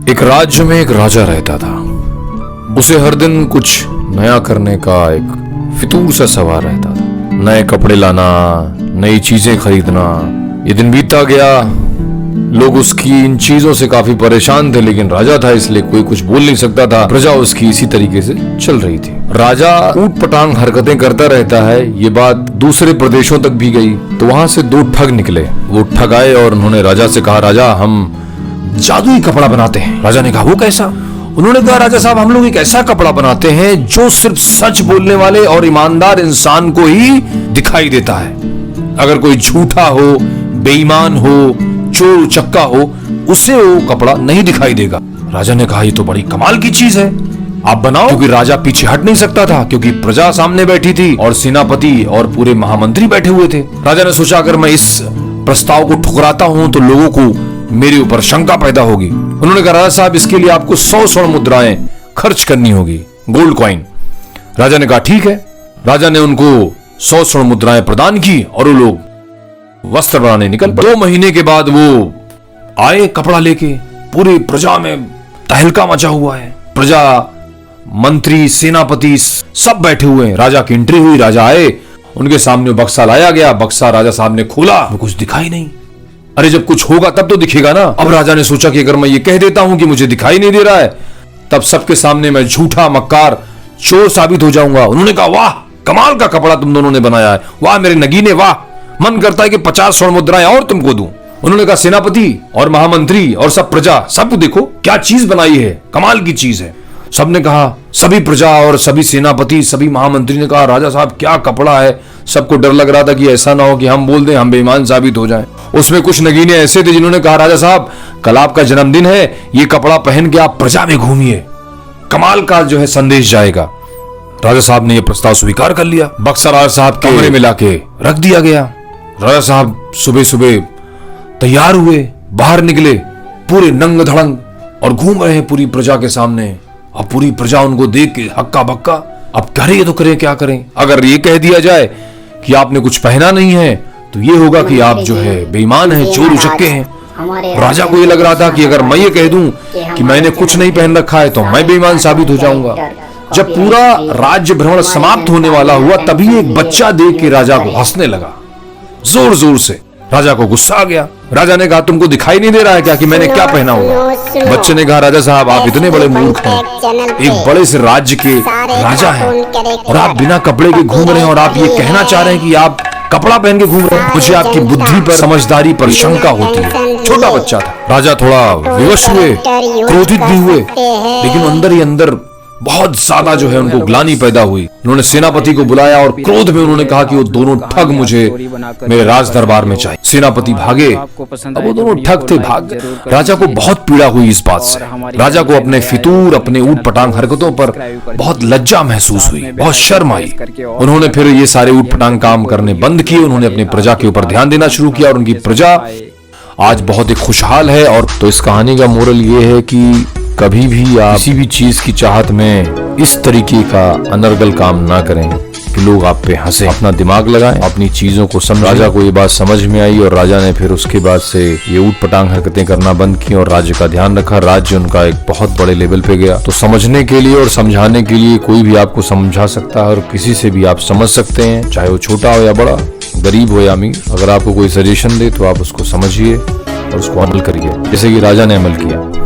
एक राज्य में एक राजा रहता था। उसे हर दिन कुछ नया करने का एक फितूर सा सवार रहता था। नए कपड़े लाना, नई चीजें खरीदना। ये दिन बीतता गया, लोग उसकी इन चीजों से काफी परेशान थे, लेकिन राजा था इसलिए कोई कुछ बोल नहीं सकता था। प्रजा उसकी इसी तरीके से चल रही थी। राजा ऊट पटांग हरकतें करता रहता है, ये बात दूसरे प्रदेशों तक भी गई। तो वहां से दो ठग निकले। वो ठग आए और उन्होंने राजा से कहा, राजा हम जादुई कपड़ा बनाते हैं। राजा ने कहा, वो कैसा? उन्होंने कहा, राजा साहब हम लोग एक ऐसा कपड़ा बनाते हैं जो सिर्फ सच बोलने वाले और ईमानदार इंसान को ही दिखाई देता है। अगर कोई झूठा हो, बेईमान हो, चोर उचक्का हो, उसे वो कपड़ा नहीं दिखाई देगा। राजा ने कहा, ये तो बड़ी कमाल की चीज है, आप बनाओ। क्योंकि राजा पीछे हट नहीं सकता था, क्योंकि प्रजा सामने बैठी थी और सेनापति और पूरे महामंत्री बैठे हुए थे। राजा ने सोचा, अगर मैं इस प्रस्ताव को ठुकराता हूं तो लोगों को मेरे ऊपर शंका पैदा होगी। उन्होंने कहा, राजा साहब इसके लिए आपको 100 स्वर्ण मुद्राएं खर्च करनी होगी, गोल्ड कॉइन। राजा ने कहा, ठीक है। राजा ने उनको 100 स्वर्ण मुद्राएं प्रदान की और वो लोग वस्त्र बनाने निकल पड़े। 2 महीने के बाद वो आए कपड़ा लेके। पूरी प्रजा में तहलका मचा हुआ है। प्रजा, मंत्री, सेनापति सब बैठे हुए हैं। राजा की एंट्री हुई, राजा आए, उनके सामने बक्सा लाया गया। बक्सा राजा साहब ने खोला, कुछ दिखाई नहीं। अरे जब कुछ होगा तब तो दिखेगा ना। अब राजा ने सोचा कि अगर मैं ये कह देता हूं कि मुझे दिखाई नहीं दे रहा है, तब सबके सामने मैं झूठा, मक्कार, चोर साबित हो जाऊंगा। उन्होंने कहा, वाह कमाल का कपड़ा तुम दोनों ने बनाया है, वाह मेरे नगीने, वाह, मन करता है कि 50 स्वर्ण मुद्राएं और तुमको दूं। उन्होंने कहा, सेनापति और महामंत्री और सब प्रजा, सब देखो क्या चीज बनाई है, कमाल की चीज है। सबने कहा, सभी प्रजा और सभी सेनापति, सभी महामंत्री ने कहा, राजा साहब क्या कपड़ा है। सबको डर लग रहा था कि ऐसा ना हो कि हम बोल दें, हम बेईमान साबित हो जाएं। उसमें कुछ नगीने ऐसे थे जिन्होंने कहा, राजा साहब कल आपका जन्मदिन है, ये कपड़ा पहन के आप प्रजा में घूमिए, कमाल का जो है संदेश जाएगा। राजा साहब ने यह प्रस्ताव स्वीकार कर लिया। बक्सा राजा साहब के कमरे में लाके रख दिया गया। राजा साहब सुबह सुबह तैयार हुए, बाहर निकले, पूरे नंग धड़ंग, और घूम रहे हैं पूरी प्रजा के सामने। अब पूरी प्रजा उनको देख के हक्का बक्का। अब करे तो करें, क्या करें? अगर ये कह दिया जाए कि आपने कुछ पहना नहीं है तो ये होगा कि आप जो है बेईमान हैं, चोर उचक्के हैं। राजा को ये लग रहा था कि अगर मैं ये कह दूं कि मैंने कुछ नहीं पहन रखा है तो मैं बेईमान साबित हो जाऊंगा। जब पूरा राज्य भ्रमण समाप्त होने वाला हुआ, तभी एक बच्चा देख के राजा को हंसने लगा, जोर जोर से। राजा को गुस्सा आ गया। राजा ने कहा, तुमको दिखाई नहीं दे रहा है क्या कि मैंने क्या पहना हुआ? बच्चे ने कहा, राजा साहब आप इतने बड़े मूर्ख हैं, एक बड़े से राज्य के राजा हैं और आप बिना कपड़े के घूम रहे हैं, और आप ये कहना चाह रहे हैं कि आप कपड़ा पहन के घूम रहे हैं। मुझे आपकी बुद्धि पर, समझदारी पर शंका होती है। छोटा बच्चा था। राजा थोड़ा विवश हुए, क्रोधित भी हुए, लेकिन अंदर ही अंदर बहुत ज्यादा जो है उनको ग्लानि पैदा हुई। उन्होंने सेनापति को बुलाया और क्रोध में उन्होंने कहा कि वो दोनों ठग मुझे मेरे राज दरबार में चाहिए। सेनापति भागे। अब वो दोनों ठग थे, भाग गए। राजा को बहुत पीड़ा हुई इस बात से। राजा को अपने फितूर, अपने ऊट पटांग हरकतों पर बहुत लज्जा महसूस हुई, बहुत शर्म आई। उन्होंने फिर ये सारे ऊट पटांग काम करने बंद किए। उन्होंने अपनी प्रजा के ऊपर ध्यान देना शुरू किया और उनकी प्रजा आज बहुत ही खुशहाल है। और तो इस कहानी का मोरल ये है कि कभी भी आप किसी भी चीज की चाहत में इस तरीके का अनर्गल काम ना करें कि लोग आप पे हंसे। अपना दिमाग लगाएं, अपनी चीजों को समझें। राजा को ये बात समझ में आई और राजा ने फिर उसके बाद से ये ऊट पटांग हरकतें करना बंद की और राज्य का ध्यान रखा। राज्य उनका एक बहुत बड़े लेवल पे गया। तो समझने के लिए और समझाने के लिए कोई भी आपको समझा सकता है और किसी से भी आप समझ सकते हैं, चाहे वो छोटा हो या बड़ा, गरीब हो या अमीर। अगर आपको कोई सजेशन दे तो आप उसको समझिए और उसको अमल करिए, जैसे कि राजा ने अमल किया।